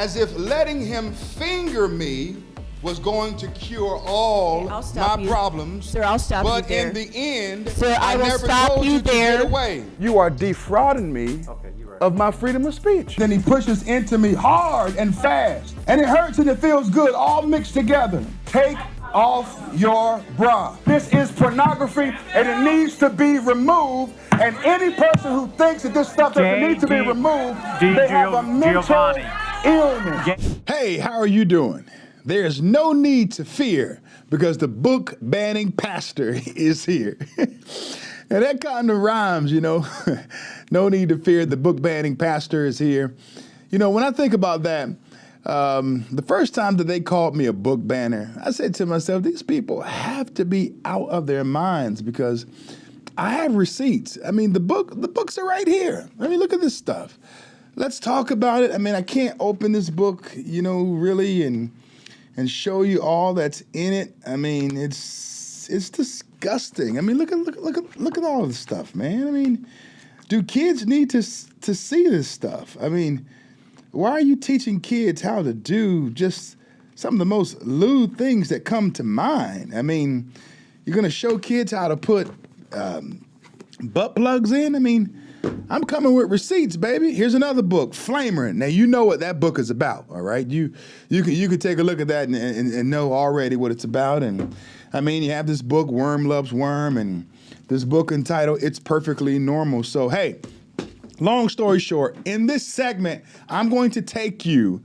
as if letting him finger me was going to cure all my problems. Sir, I'll stop you there. But in the end, Sir, I will never stop told you you there. to get away. You are defrauding me of my freedom of speech. Then he pushes into me hard and fast, and it hurts and it feels good, all mixed together. Take off your bra. This is pornography, and it needs to be removed. And any person who thinks that this stuff doesn't need to be removed, they have a mental illness. Hey, how are you doing? There's no need to fear because the book banning pastor is here. And that kind of rhymes, you know. No need to fear, the book banning pastor is here. You know, when I think about that, the first time that they called me a book banner, I said to myself, these people have to be out of their minds because I have receipts. I mean, the books are right here. I mean, look at this stuff. Let's talk about it. I mean, I can't open this book, you know, really, and show you all that's in it. I mean, it's disgusting. I mean, look at all this stuff, man. I mean, do kids need to see this stuff? I mean, why are you teaching kids how to do just some of the most lewd things that come to mind? I mean, you're gonna show kids how to put butt plugs in? I mean, I'm coming with receipts, baby. Here's another book, Flamer. Now you know what that book is about, all right? You can take a look at that and know already what it's about. And I mean, you have this book, Worm Loves Worm, and this book entitled It's Perfectly Normal. So hey, long story short, in this segment, I'm going to take you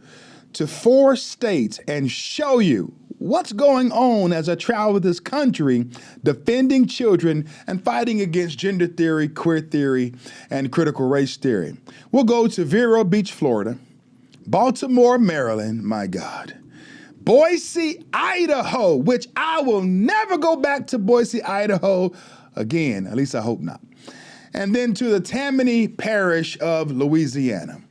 to 4 states and show you what's going on as I travel this country defending children and fighting against gender theory, queer theory, and critical race theory. We'll go to Vero Beach, Florida, Baltimore, Maryland, my God, Boise, Idaho, which I will never go back to Boise, Idaho again, at least I hope not. And then to the Tammany Parish of Louisiana.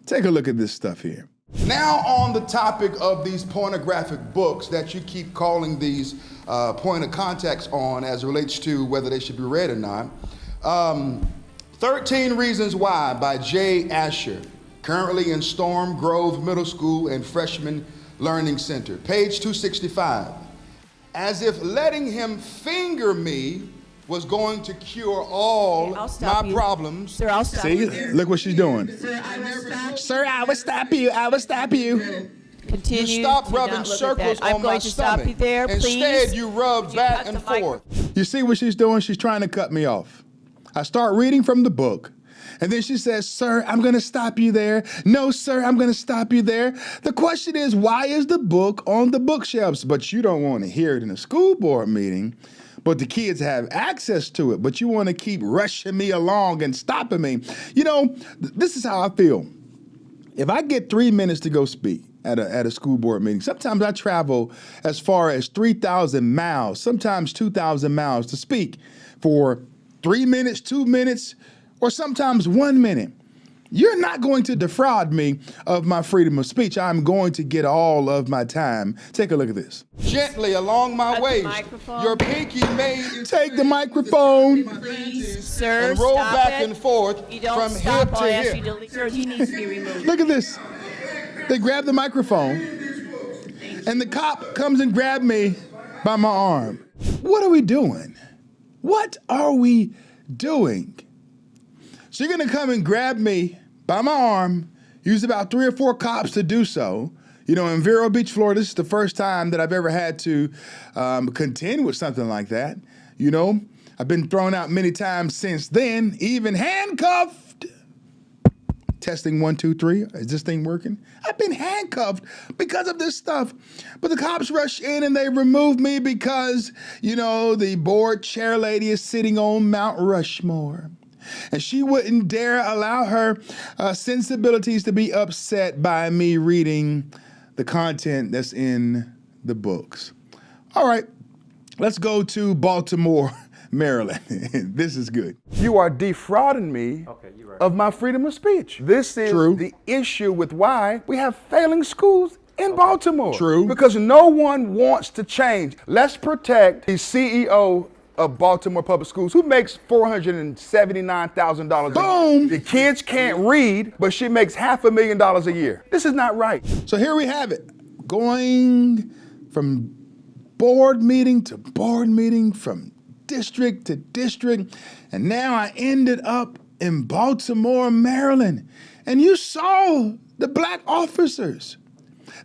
Take a look at this stuff here. Now on the topic of these pornographic books that you keep calling these point of contacts on as it relates to whether they should be read or not. 13 Reasons Why by Jay Asher, currently in Storm Grove Middle School and Freshman Learning Center. Page 265. As if letting him finger me was going to cure all my problems. Sir, I'll stop you there. Look what she's doing. Sir, I will stop you. I will stop you. Continue. You stop rubbing circles on my stomach. I'm going to stop you there, please. Instead, you rub back and forth. You see what she's doing? She's trying to cut me off. I start reading from the book, and then she says, sir, I'm going to stop you there. No, sir, I'm going to stop you there. The question is, why is the book on the bookshelves? But you don't want to hear it in a school board meeting. But the kids have access to it, but you want to keep rushing me along and stopping me. You know, this is how I feel. If I get 3 minutes to go speak at a school board meeting, sometimes I travel as far as 3,000 miles, sometimes 2,000 miles to speak for 3 minutes, 2 minutes, or sometimes 1 minute. You're not going to defraud me of my freedom of speech. I'm going to get all of my time. Take a look at this. Gently along my waist, your pinky may take the microphone, please, sir, and roll back and forth from hip to hip. Sir, he needs to be removed. Look at this. They grab the microphone, and the cop comes and grabs me by my arm. What are we doing? What are we doing? So you're gonna come and grab me by my arm, use about 3 or 4 cops to do so. You know, in Vero Beach, Florida, this is the first time that I've ever had to contend with something like that. You know, I've been thrown out many times since then, even handcuffed. Testing 1, 2, 3, is this thing working? I've been handcuffed because of this stuff. But the cops rush in and they remove me because, you know, the board chair lady is sitting on Mount Rushmore. And she wouldn't dare allow her sensibilities to be upset by me reading the content that's in the books. All right, let's go to Baltimore, Maryland. This is good. You are defrauding me of my freedom of speech. This is the issue with why we have failing schools in Baltimore. True. Because no one wants to change. Let's protect the CEO of Baltimore public schools who makes $479,000 Boom. The kids can't read, but she makes $500,000 a year. This is not right. So here we have it, going from board meeting to board meeting, from district to district, and now I ended up in Baltimore, Maryland. And you saw the black officers.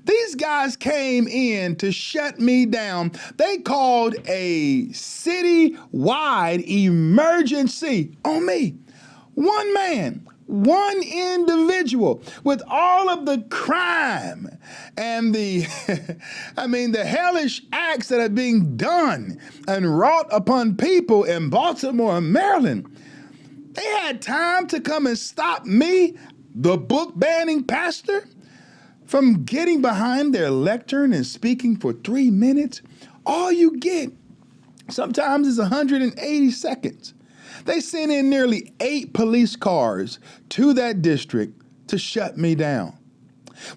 These guys came in to shut me down. They called a city-wide emergency on me. One man, one individual, with all of the crime and the, the hellish acts that are being done and wrought upon people in Baltimore, Maryland. They had time to come and stop me, the book banning pastor, from getting behind their lectern and speaking for 3 minutes. All you get sometimes is 180 seconds. They sent in nearly 8 police cars to that district to shut me down.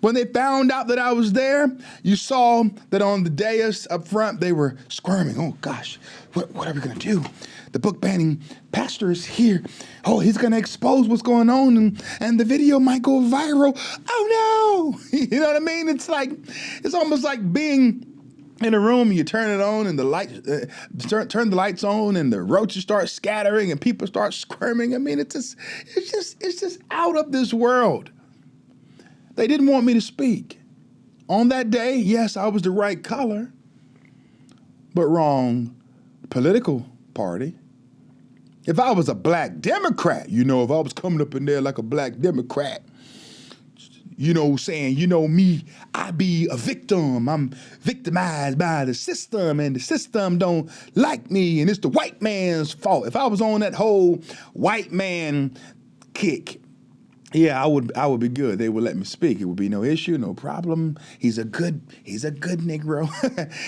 When they found out that I was there, you saw that on the dais up front, they were squirming. Oh gosh, what are we gonna do? The book banning pastor is here. Oh, he's gonna expose what's going on and the video might go viral. Oh no, you know what I mean? It's almost like being in a room and you turn it on and the light, turn the lights on and the roaches start scattering and people start squirming. I mean, it's just out of this world. They didn't want me to speak. On that day, yes, I was the right color, but wrong political party. If I was a black Democrat, if I was coming up in there like a black Democrat, saying, me, I be a victim. I'm victimized by the system and the system don't like me and it's the white man's fault. If I was on that whole white man kick, yeah, I would be good. They would let me speak. It would be no issue, no problem. He's a good Negro.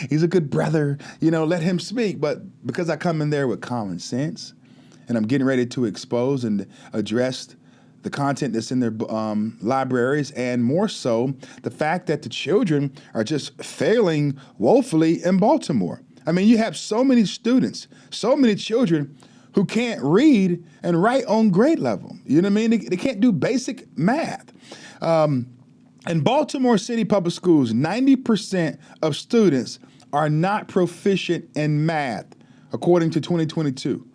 He's a good brother. Let him speak. But because I come in there with common sense and I'm getting ready to expose and address the content that's in their libraries, and more so, the fact that the children are just failing woefully in Baltimore. I mean, you have so many students, so many children who can't read and write on grade level. You know what I mean? They can't do basic math. In Baltimore City Public Schools, 90% of students are not proficient in math, according to 2022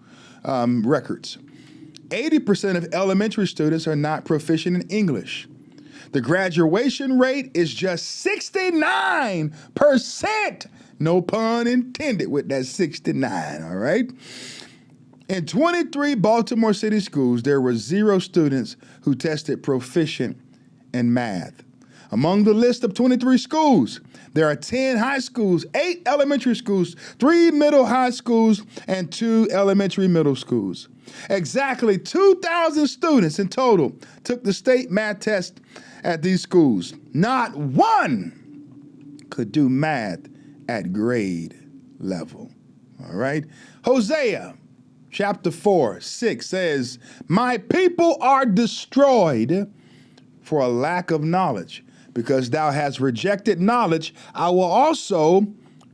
records. 80% of elementary students are not proficient in English. The graduation rate is just 69%. No pun intended with that 69, all right? In 23 Baltimore City schools, there were 0 students who tested proficient in math. Among the list of 23 schools, there are 10 high schools, 8 elementary schools, 3 middle high schools, and 2 elementary middle schools. Exactly 2,000 students in total took the state math test at these schools. Not one could do math at grade level, all right? Hosea chapter 4:6 says, "My people are destroyed for a lack of knowledge. Because thou hast rejected knowledge, I will also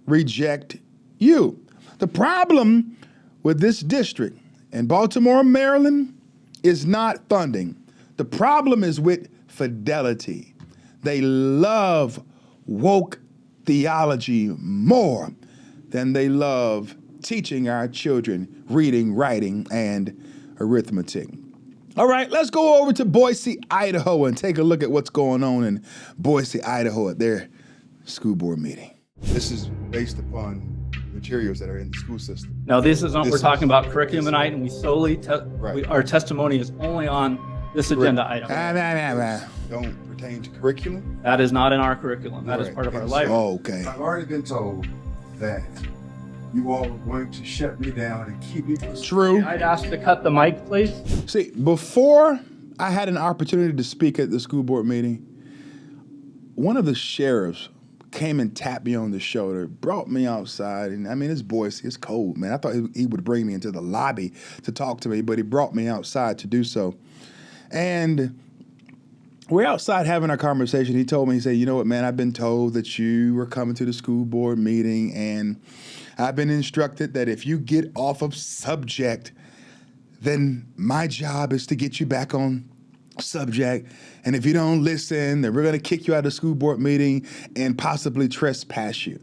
reject you." The problem with this district in Baltimore, Maryland, is not funding. The problem is with fidelity. They love woke theology more than they love teaching our children reading, writing, and arithmetic. All right, let's go over to Boise, Idaho, and take a look at what's going on in Boise, Idaho at their school board meeting. This is based upon materials that are in the school system. No, this isn't. We're talking about curriculum tonight, and we solely, our testimony is only on this agenda item. Don't pertain to curriculum? That is not in our curriculum. That is part of our library. Oh, okay. I've already been told that you all are going to shut me down and keep me. True. I'd ask to cut the mic, please. See, before I had an opportunity to speak at the school board meeting, one of the sheriffs came and tapped me on the shoulder, brought me outside, and I mean, it's Boise, it's cold, man. I thought he would bring me into the lobby to talk to me, but he brought me outside to do so. And we're outside having our conversation. He told me, he said, "You know what, man, I've been told that you were coming to the school board meeting, and I've been instructed that if you get off of subject, then my job is to get you back on subject. And if you don't listen, then we're going to kick you out of the school board meeting and possibly trespass you.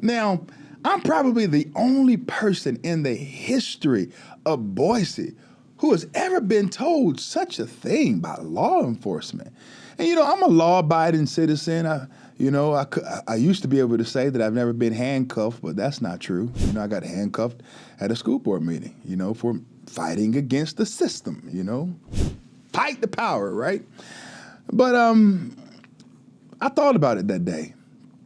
Now, I'm probably the only person in the history of Boise who has ever been told such a thing by law enforcement. And, you know, I'm a law-abiding citizen. I used to be able to say that I've never been handcuffed, but that's not true. You know, I got handcuffed at a school board meeting, you know, for fighting against the system, you know. Fight the power, right? But I thought about it that day.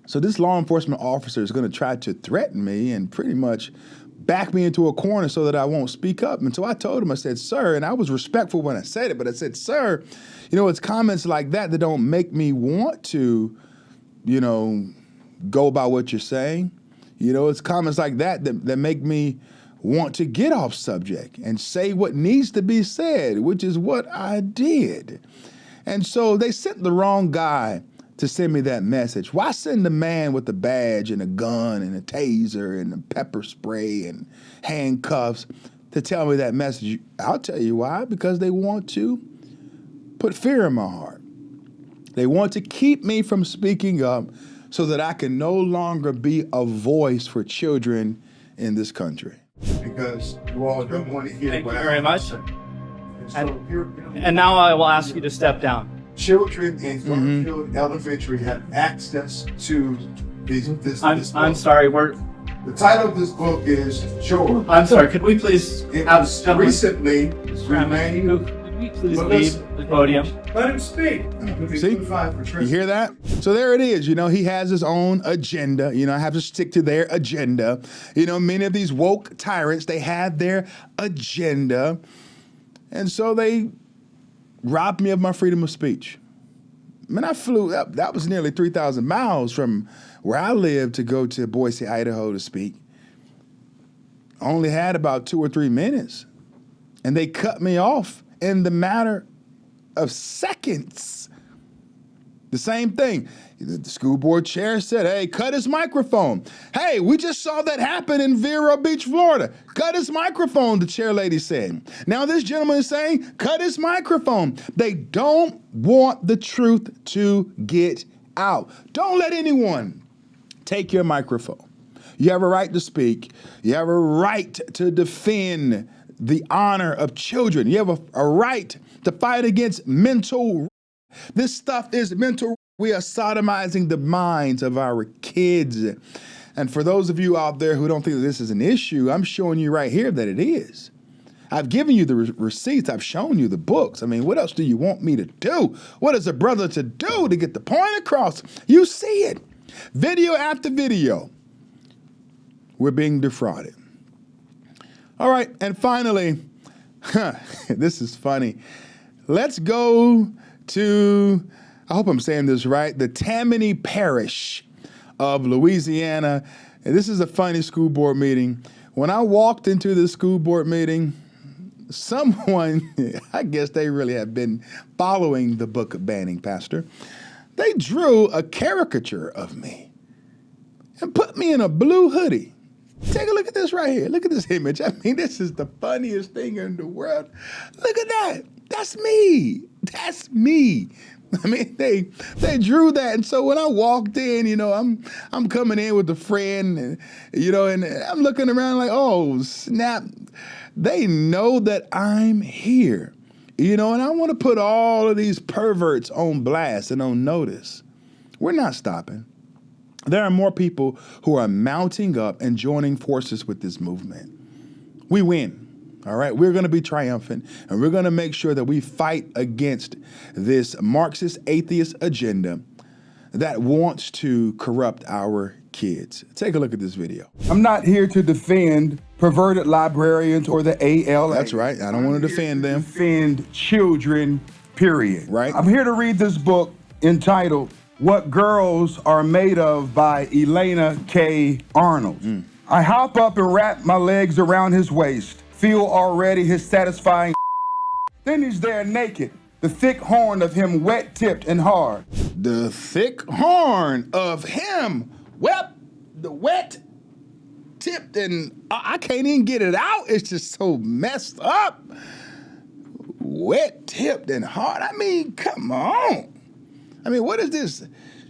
So this law enforcement officer is going to try to threaten me and pretty much back me into a corner so that I won't speak up. And so I told him, I said, sir, and I was respectful when I said it, but I said, sir, you know, it's comments like that that don't make me want to, you know, go about what you're saying. You know, it's comments like that that make me want to get off subject and say what needs to be said, which is what I did. And so they sent the wrong guy to send me that message. Why send a man with a badge and a gun and a taser and a pepper spray and handcuffs to tell me that message? I'll tell you why. Because they want to put fear in my heart. They want to keep me from speaking up so that I can no longer be a voice for children in this country. Because you all don't want to hear Thank you what I very much. have to say. And now I will ask you to step down. Children in Garfield Elementary have access to this I'm book. sorry, The title of this book is Sure. I'm sorry, could we please It have was gentlemen, recently Amanchukwu, could we please But leave the podium? Let him speak. See? You hear that? So there it is. You know, he has his own agenda. You know, I have to stick to their agenda. You know, many of these woke tyrants, they have their agenda. And so they robbed me of my freedom of speech. Man, I flew up. That was nearly 3,000 miles from where I live to go to Boise, Idaho to speak. I only had about 2 or 3 minutes. And they cut me off in the matter of seconds. The same thing. The school board chair said, hey, cut his microphone. Hey, we just saw that happen in Vero Beach, Florida. Cut his microphone, the chair lady said. Now this gentleman is saying, cut his microphone. They don't want the truth to get out. Don't let anyone take your microphone. You have a right to speak. You have a right to defend the honor of children. You have a right to fight against mental. This stuff is mental. We are sodomizing the minds of our kids. And for those of you out there who don't think that this is an issue, I'm showing you right here that it is. I've given you the receipts. I've shown you the books. I mean, what else do you want me to do? What is a brother to do to get the point across? You see it. Video after video. We're being defrauded. All right, and finally, this is funny. Let's go to, I hope I'm saying this right, the Tammany Parish of Louisiana. And this is a funny school board meeting. When I walked into the school board meeting, someone, I guess they really have been following the book of banning, Pastor, they drew a caricature of me and put me in a blue hoodie. Take a look at this right here. Look at this image. I mean, this is the funniest thing in the world. Look at that. That's me. That's me. I mean, they drew that. And so when I walked in, you know, I'm coming in with a friend, and, you know, and I'm looking around like, oh, snap. They know that I'm here, you know, and I want to put all of these perverts on blast and on notice. We're not stopping. There are more people who are mounting up and joining forces with this movement. We win. All right, we're going to be triumphant, and we're going to make sure that we fight against this Marxist atheist agenda that wants to corrupt our kids. Take a look at this video. I'm not here to defend perverted librarians or the ALA. That's right. I don't want to defend them. Defend children, period. Right. I'm here to read this book entitled What Girls Are Made Of by Elena K. Arnold. I hop up and wrap my legs around his waist. Feel already his satisfying. Then he's there naked, the thick horn of him wet-tipped and hard. The thick horn of him, the wet tipped and I can't even get it out. It's just so messed up. Wet tipped and hard. I mean, come on. I mean, what is this?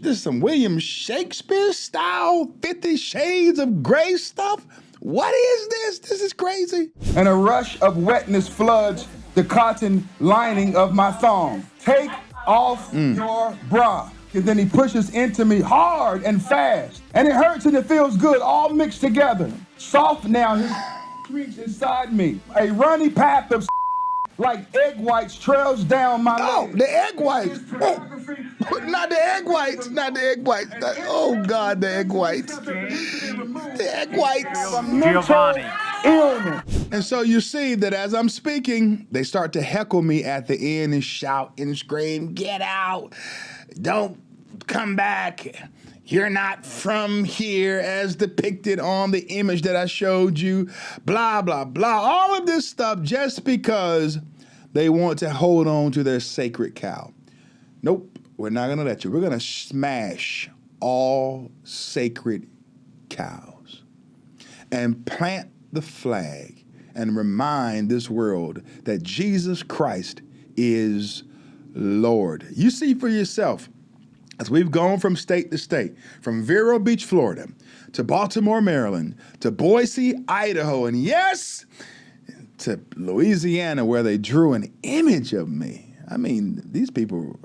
This is some William Shakespeare style 50 Shades of Grey stuff? What is this? This is crazy. And a rush of wetness floods the cotton lining of my thong. Take off your bra. And then he pushes into me hard and fast. And it hurts and it feels good, all mixed together. Soft now, his creeps inside me. A runny path of like egg whites trails down my leg. The egg whites. Not the egg whites. Not the egg whites. Oh, God, the egg whites. The egg whites. Giovanni. Illness. And so you see that as I'm speaking, they start to heckle me at the end and shout and scream, get out. Don't come back. You're not from here as depicted on the image that I showed you. Blah, blah, blah. All of this stuff just because they want to hold on to their sacred cow. Nope, we're not going to let you. We're going to smash all sacred cows and plant the flag and remind this world that Jesus Christ is Lord. You see for yourself, as we've gone from state to state, from Vero Beach, Florida, to Baltimore, Maryland, to Boise, Idaho, and yes, to Louisiana, where they drew an image of me. I mean, these people,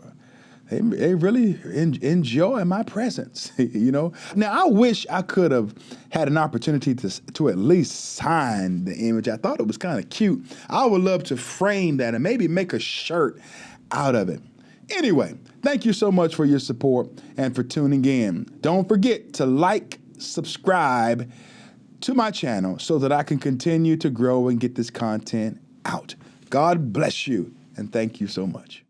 they really enjoy my presence, you know? Now, I wish I could have had an opportunity to at least sign the image. I thought it was kind of cute. I would love to frame that and maybe make a shirt out of it. Anyway, thank you so much for your support and for tuning in. Don't forget to like, subscribe to my channel so that I can continue to grow and get this content out. God bless you, and thank you so much.